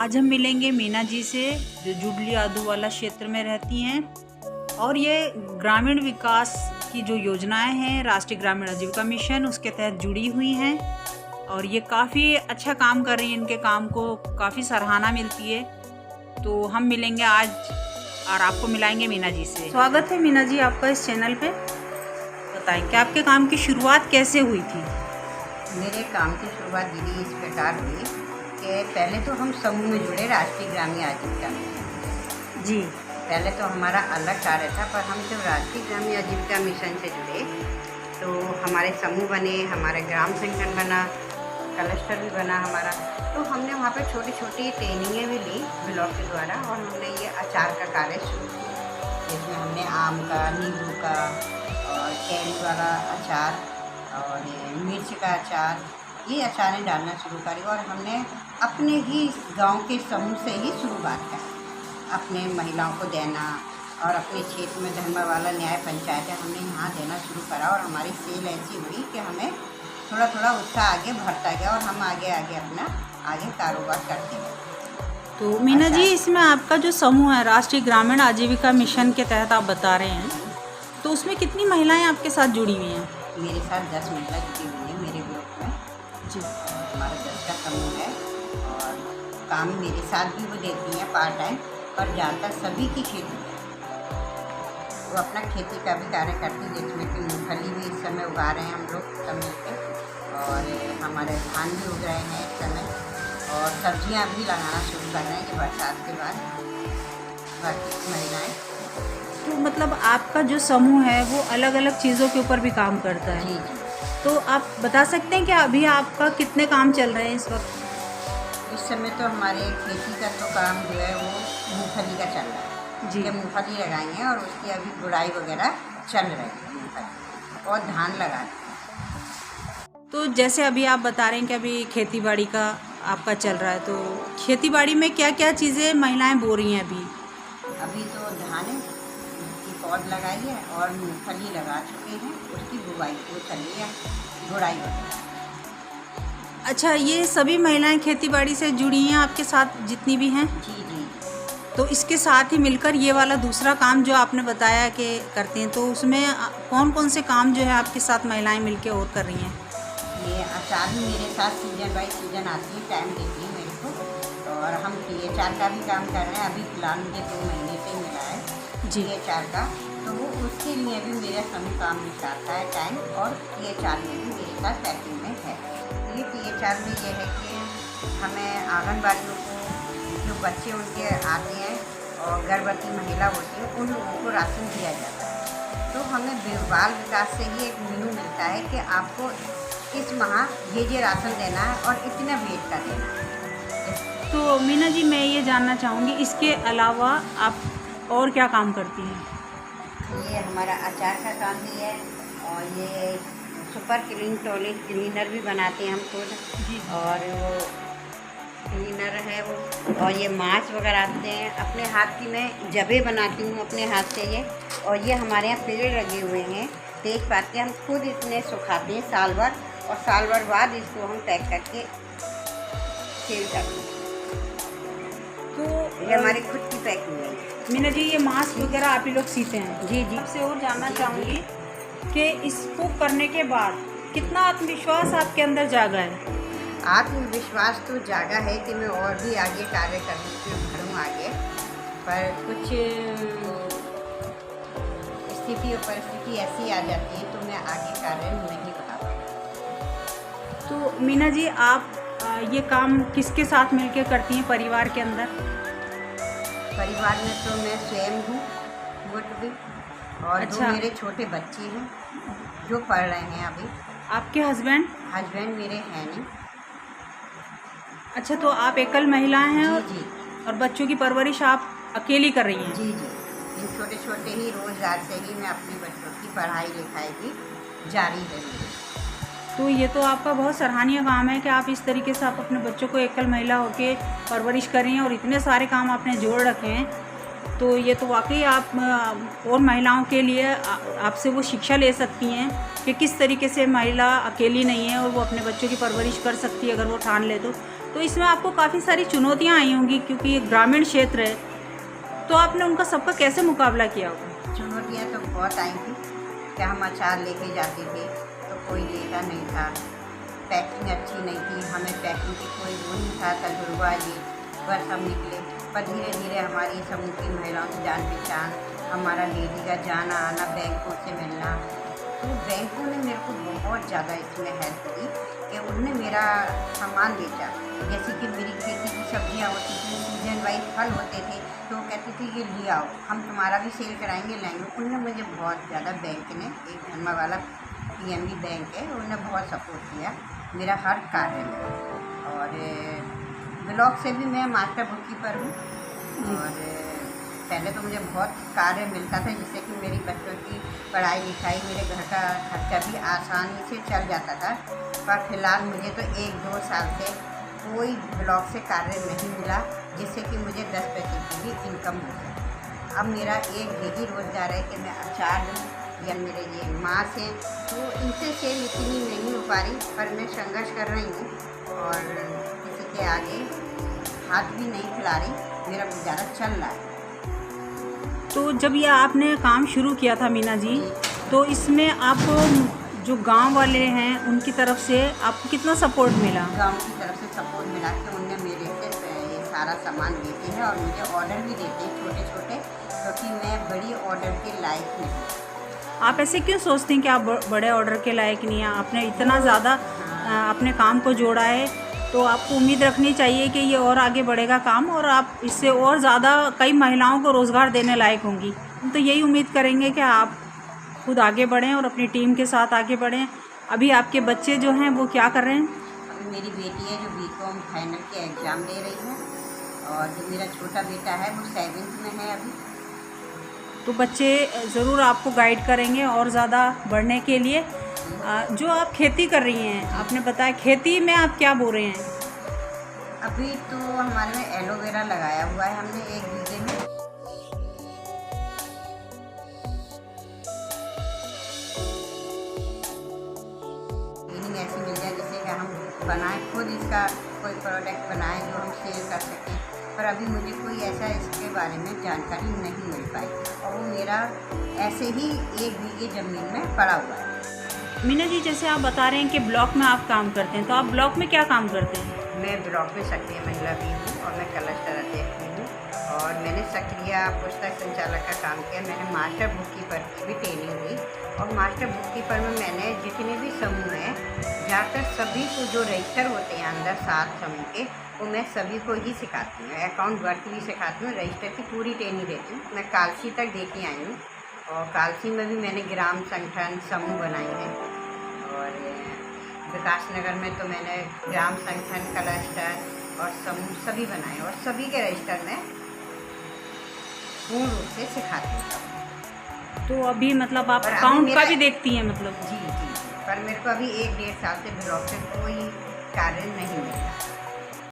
आज हम मिलेंगे मीना जी से, जो जुबली आदूवाला क्षेत्र में रहती हैं और ये ग्रामीण विकास की जो योजनाएं हैं राष्ट्रीय ग्रामीण आजीविका मिशन उसके तहत जुड़ी हुई हैं और ये काफ़ी अच्छा काम कर रही हैं। इनके काम को काफ़ी सराहना मिलती है। तो हम मिलेंगे आज और आपको मिलाएंगे मीना जी से। स्वागत है मीना जी आपका इस चैनल पे। बताएं कि आपके काम की शुरुआत कैसे हुई थी? मेरे काम की शुरुआत दीदी इस प्रकार हुई कि पहले तो हम समूह में जुड़े राष्ट्रीय ग्रामीण आजीविका मिशन जी। पहले तो हमारा अलग कार्य था, पर हम जब राष्ट्रीय ग्रामीण आजीविका मिशन से जुड़े तो हमारे समूह बने, हमारा ग्राम संगठन बना, क्लस्टर भी बना हमारा। तो हमने वहाँ पे छोटी छोटी ट्रेनिंगें भी ली ब्लॉक के द्वारा और हमने ये अचार का कार्य शुरू किया, जिसमें हमने आम का, नींबू का और कैरी वाला अचार और ये मिर्च का अचार, ये अचारें डालना शुरू करी। और हमने अपने ही गांव के समूह से ही शुरुआत करी, अपने महिलाओं को देना और अपने क्षेत्र में धर्मावाला न्याय पंचायत है, हमने यहाँ देना शुरू करा। और हमारी सेल ऐसी हुई कि हमें थोड़ा थोड़ा उत्साह आगे बढ़ता गया और हम आगे अपना कारोबार करते गए। तो मीना जी, इसमें आपका जो समूह है राष्ट्रीय ग्रामीण आजीविका मिशन के तहत आप बता रहे हैं, तो उसमें कितनी महिलाएं आपके साथ जुड़ी हुई हैं? मेरे साथ 10 महिला जुड़ी हुई हैं मेरे ग्रुप में जी। हमारा 10 का समूह है और काम मेरे साथ भी वो देती हैं पार्ट टाइम, पर ज़्यादातर सभी की खेती है। वो अपना खेती का भी कार्य करती है, जिसमें कि मूंगफली भी इस समय उगा रहे हैं हम लोग सब मिलकर, और हमारे धान भी उग रहे हैं इस समय, और सब्जियां भी लगाना शुरू कर रहे हैं कि बरसात के बाद बाकी महिलाएँ। तो मतलब आपका जो समूह है वो अलग अलग चीज़ों के ऊपर भी काम करता है। जी जी। तो आप बता सकते हैं कि अभी आपका कितने काम चल रहे हैं इस वक्त? इस समय तो हमारे खेती का तो काम जो है वो मूंगफली का चल रहा है जी। कि मूंगफली लगाएंगे और उसकी अभी गुड़ाई वगैरह चल रही है मूंगफली, और धान लगा रहे हैं। तो जैसे अभी आप बता रहे हैं कि अभी खेतीबाड़ी का आपका चल रहा है, तो खेतीबाड़ी में क्या क्या चीज़ें महिलाएं बो रही हैं अभी? अभी तो धान की पौध लगाई है और मूंगफली लगा चुके हैं, उसकी बुवाई वो चली है, गुड़ाई वगैरह। अच्छा, ये सभी महिलाएं खेतीबाड़ी से जुड़ी हैं आपके साथ जितनी भी हैं? जी जी। तो इसके साथ ही मिलकर ये वाला दूसरा काम जो आपने बताया कि करते हैं, तो उसमें कौन कौन से काम जो है आपके साथ महिलाएं मिलकर और कर रही हैं? ये अचार भी मेरे साथ सीजन बाई सीजन आती है, टाइम देती है मेरे को, और हम अचार का भी काम कर रहे हैं। अभी फिलहाल मुझे 2 महीने से मिला है जी। अचार का, तो वो उसके लिए भी मेरा समूह काम निकालता है टाइम, और अचार में भी मेरे साथ पैकिंग में है। ये अचार में ये है कि हमें आंगनबाड़ियों को जो बच्चे उनके आते हैं और गर्भवती महिला होती है, उन लोगों को राशन दिया जाता है। तो हमें बाल विकास से ही एक मेनू मिलता है कि आपको इस माह ये राशन देना है और इतने वेट का देना है। तो मीना जी, मैं ये जानना चाहूँगी इसके अलावा आप और क्या काम करती हैं? ये हमारा अचार का काम भी है, और ये सुपर क्लीन टॉयलेट क्लीनर भी बनाते हैं हम खुद जी। और वो क्लीनर है वो, और ये माछ वगैरह आते हैं। अपने हाथ की मैं जबे बनाती हूँ अपने हाथ से ये, और ये हमारे यहाँ पेड़ लगे हुए हैं तेजपात के, हम खुद इतने सुखाते हैं साल भर, और साल भर बाद इसको हम पैक करके सेल करते हैं। तो ये हमारी खुद की पैकिंग है। मीना जी, ये मास्क वगैरह आप ही लोग सीते हैं? जी जी। आपसे और जानना चाहूँगी कि इसको करने के बाद कितना आत्मविश्वास आपके अंदर जागा है? आत्मविश्वास तो जागा है कि मैं और भी आगे कार्य करूँ आगे, पर कुछ स्थिति और परिस्थिति ऐसी आ जाती है तो मैं आगे कार्य नहीं बढ़ा पाती। तो मीना जी, आप ये काम किसके साथ मिलकर करती हैं परिवार के अंदर? परिवार में तो मैं स्वयं हूँ भी, और अच्छा। 2 मेरे छोटे बच्चे हैं जो पढ़ रहे हैं अभी। आपके हस्बैंड? हस्बैंड मेरे हैं नहीं। अच्छा, तो आप एकल महिलाएं हैं? जी जी। और बच्चों की परवरिश आप अकेली कर रही हैं? जी जी। इन छोटे छोटे ही रोज़गार से ही मैं अपने बच्चों की पढ़ाई लिखाई भी जारी रही है। तो ये तो आपका बहुत सराहनीय काम है कि आप इस तरीके से आप अपने बच्चों को एकल महिला होकर परवरिश कर रही हैं और इतने सारे काम आपने जोड़ रखे हैं। तो ये तो वाकई आप और महिलाओं के लिए आपसे वो शिक्षा ले सकती हैं कि किस तरीके से महिला अकेली नहीं है और वो अपने बच्चों की परवरिश कर सकती है अगर वो ठान ले तो। तो इसमें आपको काफ़ी सारी चुनौतियाँ आई होंगी क्योंकि ये ग्रामीण क्षेत्र है, तो आपने उनका सबका कैसे मुकाबला किया होगा? चुनौतियाँ तो बहुत आई थी कि हम अचार लेके जाते थे तो कोई लेता नहीं था, पैकिंग अच्छी नहीं थी, हमें पैकिंग की कोई वो नहीं था, तजुर्बा ये बस हम निकले। पर धीरे धीरे हमारी समूह की महिलाओं की जान पहचान, हमारा लेडी का जाना आना, बैंकों से मिलना, तो बैंकों ने मेरे को बहुत ज़्यादा इसमें हेल्प की कि उनने मेरा सामान बेचा। जैसे कि मेरी खेती की सब्जियां होती थी, सीजन वाइज फल होते थे, तो वो कहते थे ये ले आओ, हम तुम्हारा भी सेल कराएंगे, लाएंगे। उनने मुझे बहुत ज़्यादा, बैंक ने, एक धर्मा वाला PNB बैंक है, उन्होंने बहुत सपोर्ट किया मेरा हर कार्य में। और ब्लॉक से भी मैं मास्टर बुक कीपर हूँ, और पहले तो मुझे बहुत कार्य मिलता था जिससे कि मेरी बच्चों की पढ़ाई लिखाई, मेरे घर का खर्चा भी आसानी से चल जाता था। पर फिलहाल मुझे तो 1-2 साल से कोई ब्लॉक से कार्य नहीं मिला जिससे कि मुझे 10 पैसे की भी इनकम हो सके। अब मेरा एक यही रोज़गार है कि मैं अचार दूँ या मेरे ये मांस हैं, तो इनसे सेल इतनी नहीं हो पा रही, पर मैं संघर्ष कर रही हूँ और किसी के आगे हाथ भी नहीं फैला रही, मेरा गुजारा चल रहा है। तो जब ये आपने काम शुरू किया था मीना जी, तो इसमें आपको जो गांव वाले हैं उनकी तरफ से आपको कितना सपोर्ट मिला? गांव की तरफ से सपोर्ट मिला कि उनने मेरे से ये सारा सामान देते हैं और मुझे ऑर्डर भी देते हैं छोटे छोटे, क्योंकि मैं बड़ी ऑर्डर के लायक नहीं। आप ऐसे क्यों सोचते हैं कि आप बड़े ऑर्डर के लायक नहीं हैं? आपने इतना ज़्यादा अपने काम को जोड़ा है, तो आपको उम्मीद रखनी चाहिए कि ये और आगे बढ़ेगा काम, और आप इससे और ज़्यादा कई महिलाओं को रोज़गार देने लायक होंगी। हम तो यही उम्मीद करेंगे कि आप खुद आगे बढ़ें और अपनी टीम के साथ आगे बढ़ें। अभी आपके बच्चे जो हैं वो क्या कर रहे हैं? अभी मेरी बेटी है जो BCom फाइनल के एग्ज़ाम दे रही है, और जो मेरा छोटा बेटा है वो 7th में है अभी। तो बच्चे ज़रूर आपको गाइड करेंगे और ज़्यादा बढ़ने के लिए। जो आप खेती कर रही हैं, आपने बताया खेती में आप क्या बो रहे हैं? अभी तो हमारे में एलोवेरा लगाया हुआ है हमने 1 बीघे में। ट्रेनिंग ऐसी मिल जाए जिससे कि हम बनाएं, खुद इसका कोई प्रोडक्ट बनाएं जो हम सेल कर सकें, पर अभी मुझे कोई ऐसा इसके बारे में जानकारी नहीं मिल पाई, और वो मेरा ऐसे ही 1 बीघे ज़मीन में पड़ा हुआ है। मीना जी, जैसे आप बता रहे हैं कि ब्लॉक में आप काम करते हैं, तो आप ब्लॉक में क्या काम करते हैं? मैं ब्लॉक में सक्रिय महिला भी हूँ और मैं क्लस्टर अध्यक्ष भी हूँ, और मैंने सक्रिय पुस्तक संचालक का काम किया। मैंने मास्टर बुक कीपर की भी ट्रेनिंग ली, और मास्टर बुक कीपर में मैंने जितने भी समूह हैं जाकर सभी को, जो रजिस्टर होते हैं अंदर 7 समूह के, वो मैं सभी को ही सिखाती हूँ। अकाउंट वर्क भी सिखाती हूँ, रजिस्टर की पूरी ट्रेनिंग देती हूँ। मैं कालसी तक दे के आई हूँ, और कालसी में भी मैंने ग्राम संगठन समूह बनाए हैं, और विकासनगर में तो मैंने ग्राम संगठन, क्लस्टर और समूह सभी बनाए, और सभी के रजिस्टर में पूर्ण रूप से सिखाती हूँ। तो अभी मतलब आप अकाउंट का भी देखती हैं मतलब? जी, पर मेरे को अभी 1-1.5 साल से ब्लॉक से कोई कार्य नहीं मिला।